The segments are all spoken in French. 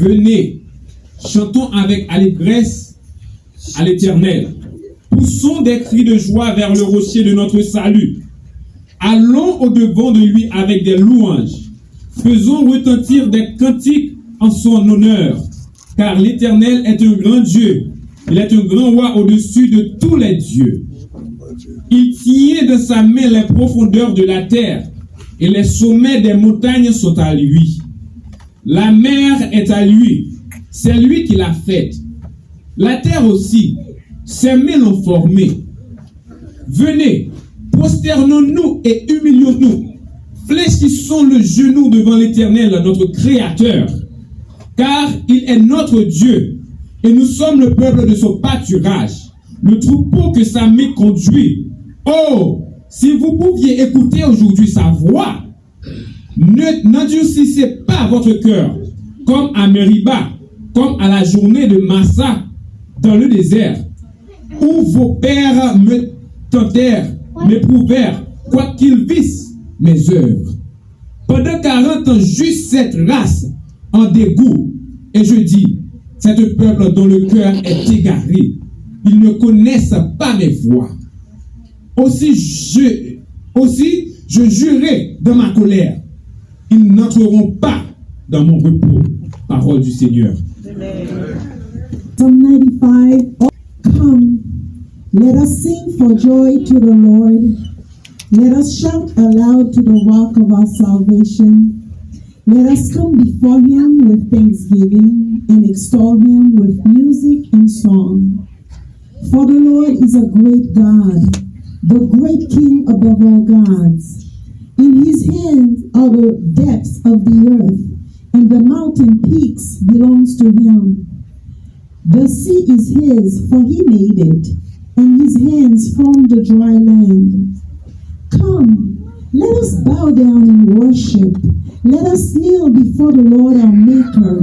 Venez, chantons avec allégresse à l'Éternel. Poussons des cris de joie vers le rocher de notre salut. Allons au-devant de lui avec des louanges. Faisons retentir des cantiques en son honneur. Car l'Éternel est un grand Dieu. Il est un grand roi au-dessus de tous les dieux. Il tient dans sa main les profondeurs de la terre, et les sommets des montagnes sont à lui. La mer est à lui, c'est lui qui l'a faite. La terre aussi, ses mains l'ont formée. Venez, prosternons-nous et humilions-nous. Fléchissons le genou devant l'Éternel, notre Créateur. Car il est notre Dieu, et nous sommes le peuple de son pâturage, le troupeau que sa main conduit. Oh, si vous pouviez écouter aujourd'hui sa voix, n'endurcissez pas votre cœur, comme à Meriba, comme à la journée de Massa, dans le désert, où vos pères me tentèrent m'éprouvèrent, quoiqu'ils vissent mes œuvres. Pendant 40 ans, juste cette race en dégoût. Et je dis, cette peuple dont le cœur est égaré, ils ne connaissent pas mes voies. Aussi je jurai dans ma colère, ils n'entreront pas dans mon repos. Parole du Seigneur. Psalm 95. Come, let us sing for joy to the Lord. Let us shout aloud to the rock of our salvation. Let us come before him with thanksgiving and extol him with music and song. For the Lord is a great God, the great King above all gods. In his hands are the depths of the earth, and the mountain peaks belongs to him. The sea is his, for he made it, and his hands formed the dry land. Come, let us bow down and worship. Let us kneel before the Lord our Maker,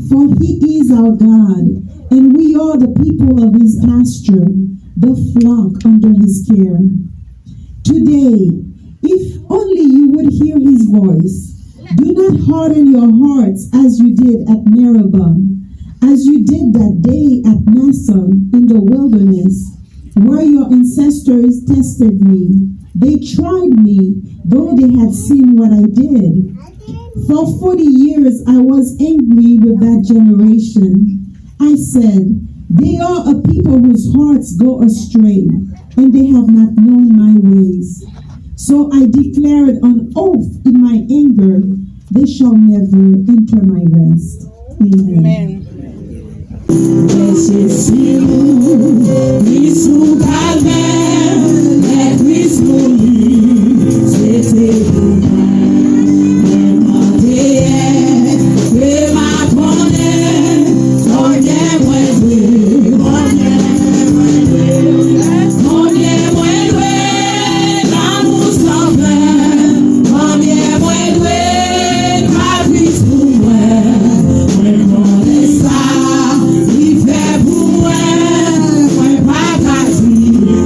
for he is our God, and we are the people of his pasture, the flock under his care. Today, if only you would hear his voice, do not harden your hearts as you did at Meribah, as you did that day at Massah in the wilderness, where your ancestors tested me. They tried me, though they had seen what I did. For 40 years I was angry with that generation. I said, they are a people whose hearts go astray, and they have not known my ways. So I declared an oath in my anger, they shall never enter my rest. Amen.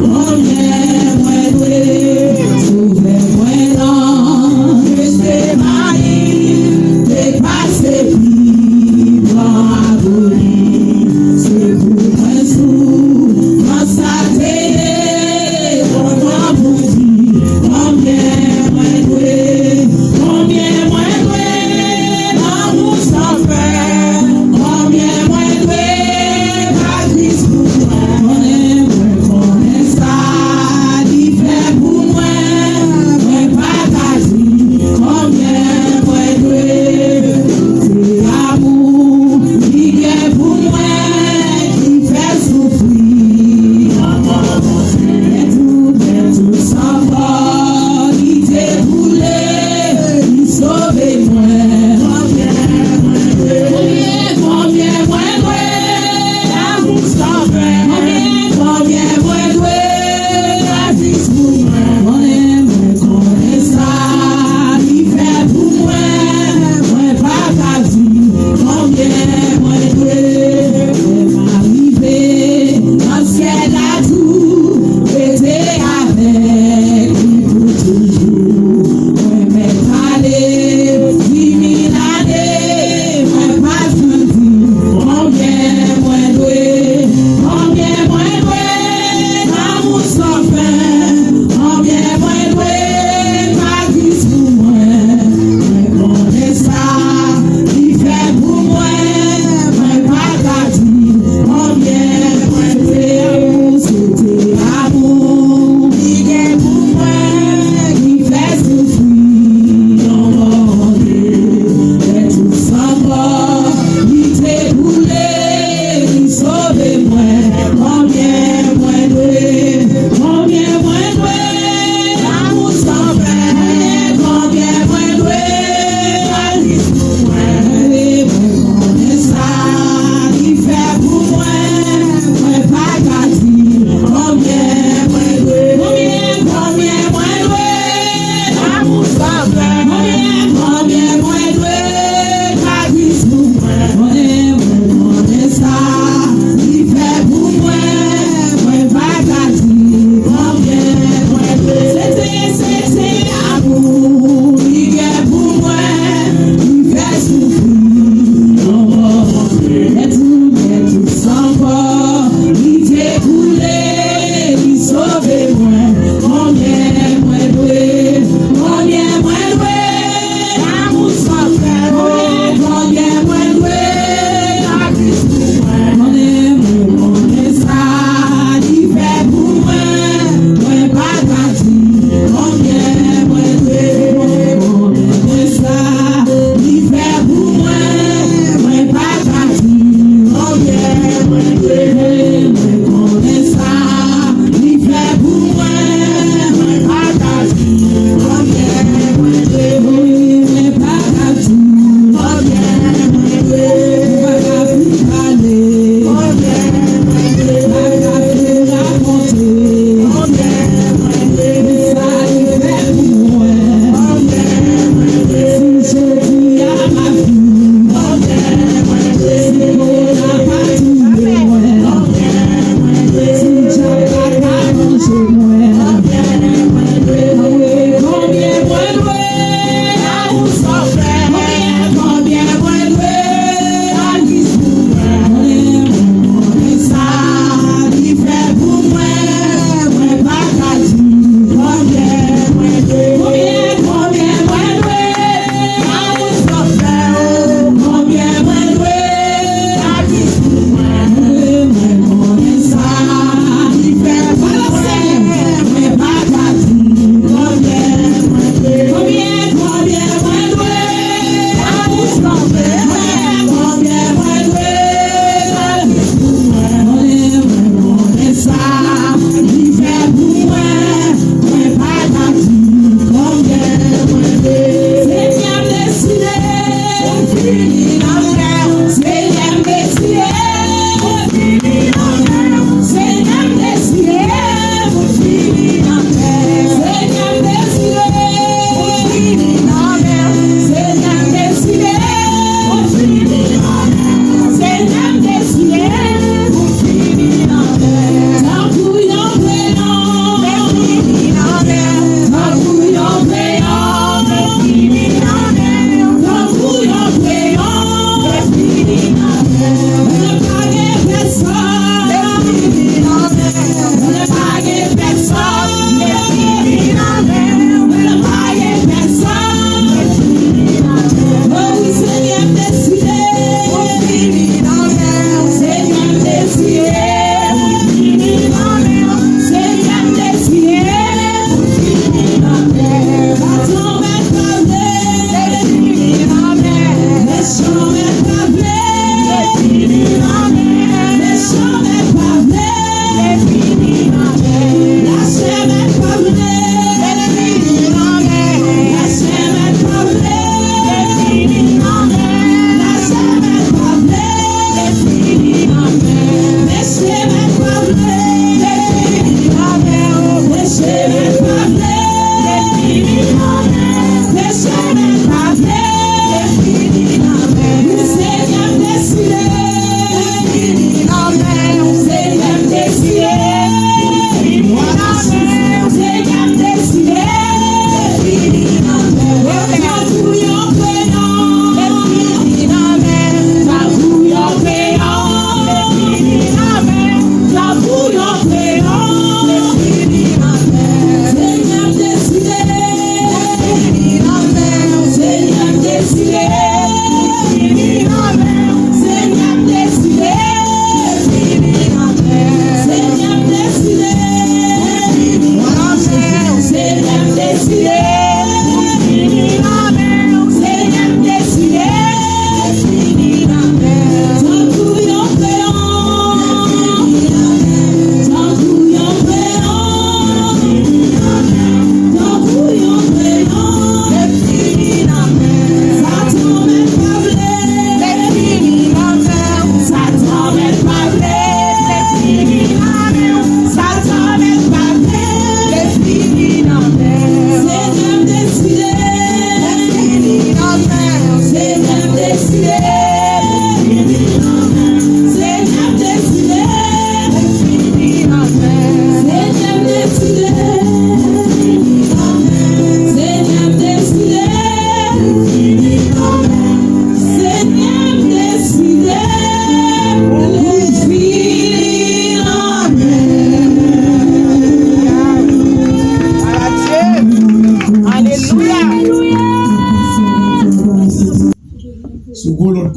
Oh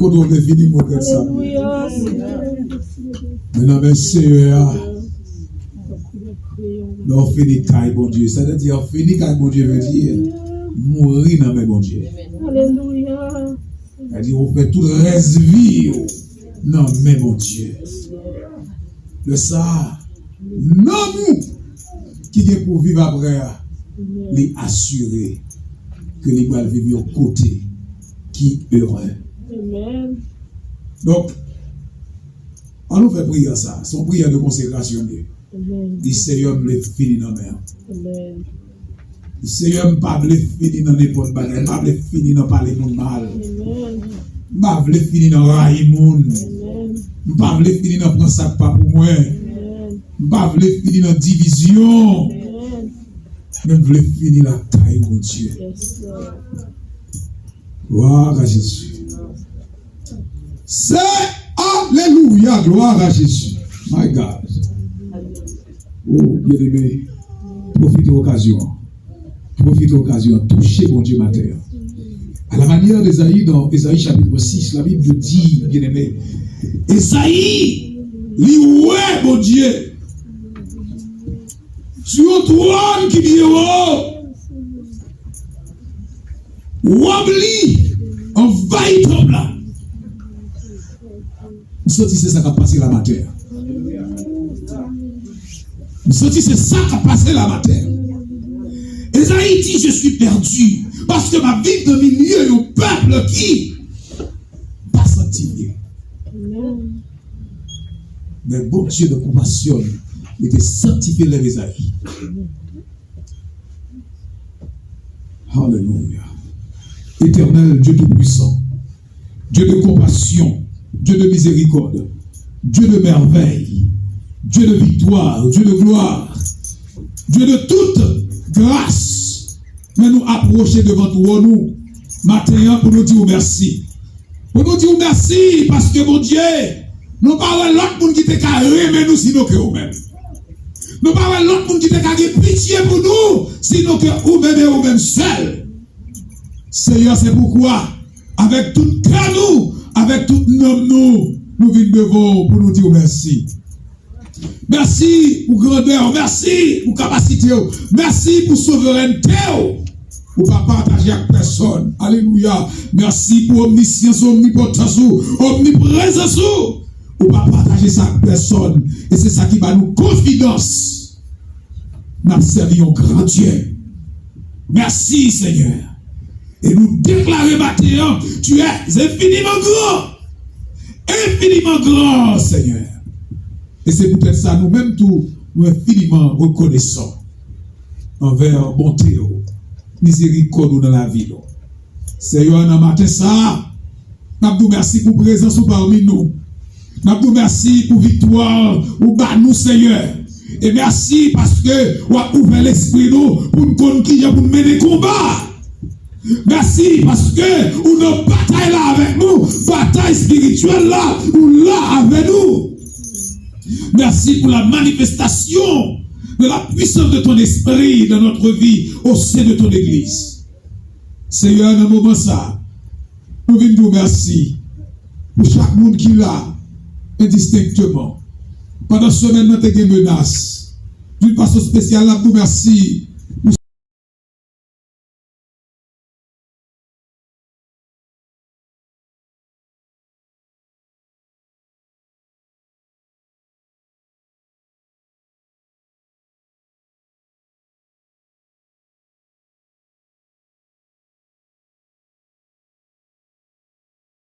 quand on est fini, mon frère, ça. Alléluia. Maintenant, mais Seigneur, on finit caille, bon Dieu. Ça veut dire, finit caille, bon Dieu, veut dire, mourir dans mes bon Dieu. Alléluia. C'est-à-dire, on fait tout le reste vie, non, mais mon Dieu. Le ça, non, nous, qui est pour vivre après, les assurer que les va vivre au côté qui est heureux. Amen. Donc, on nous fait prier ça, son prière de consécration. Amen. Le Seigneur me finit dans la mer. Amen. Le Seigneur me pas finir dans n'importe quoi, me pas finir dans parler de mal. Amen. Me pas finir dans railler monde. Amen. Me pas finir dans prendre ça pas pour moi. Amen. Me pas finir dans division. Amen. Même voulais finir la taille, mon Dieu. Yes, Lord. Gloire à Jésus. C'est Alléluia, gloire à Jésus. My God. Oh, bien aimé, profitez de l'occasion. Profitez de l'occasion. Touchez mon Dieu matin. À la manière d'Ésaïe, dans Ésaïe chapitre 6, la Bible dit, bien aimé, Ésaïe, ouais, mon Dieu. Sur un trône qui vient haut, Wabli, envahissant là. Vous sentez c'est ça qui a passé la matière. Vous sentez c'est ça qui a passé la matière. Esaïe dit je suis perdu parce que ma vie de milieu au peuple qui pas sanctifié. Mais bon Dieu de compassion, il était sanctifié les Esaïe. Alléluia. Éternel, Dieu Tout-Puissant, Dieu de compassion, Dieu de miséricorde, Dieu de merveille, Dieu de victoire, Dieu de gloire, Dieu de toute grâce, mais nous approcher devant toi, nous, matin, pour nous dire merci. Pour nous dire merci, parce que mon Dieu, nous parlons l'autre monde qui te carré, mais nous, sinon que nous-mêmes. Nous parlons l'autre monde qui te carré pitié pour nous, sinon que nous-mêmes et nous-mêmes seuls. Seigneur, c'est pourquoi, avec tout cœur nous, avec tout nom nous venons devant pour nous dire merci. Merci pour grandeur, merci pour capacité, merci pour souveraineté, pour ne pas partager avec personne. Alléluia. Merci pour omniscience, omnipotence, omniprésence, pour ne pas partager ça avec personne. Et c'est ça qui va nous confiance. Nous servons grand Dieu. Merci Seigneur. Et nous déclarer maintenant, tu es infiniment grand, Seigneur. Et c'est peut-être ça, nous-mêmes, tout, nous infiniment reconnaissants envers bonté, miséricorde dans la vie. Seigneur, dans matin ça, nous merci pour présence parmi nous. Nous merci pour victoire ou bas nous, Seigneur. Et merci parce que vous avez ouvert l'esprit nous pour nous conquérir, pour nous mener combat. Merci parce que nous avons bataille là avec nous, bataille spirituelle là, ou là avec nous. Merci pour la manifestation de la puissance de ton esprit dans notre vie au sein de ton église. Seigneur, dans le moment ça, nous venons vous remercier pour chaque monde qui est là, indistinctement. Pendant ce semaine, nous avons des menaces. D'une façon spéciale, nous vous remercie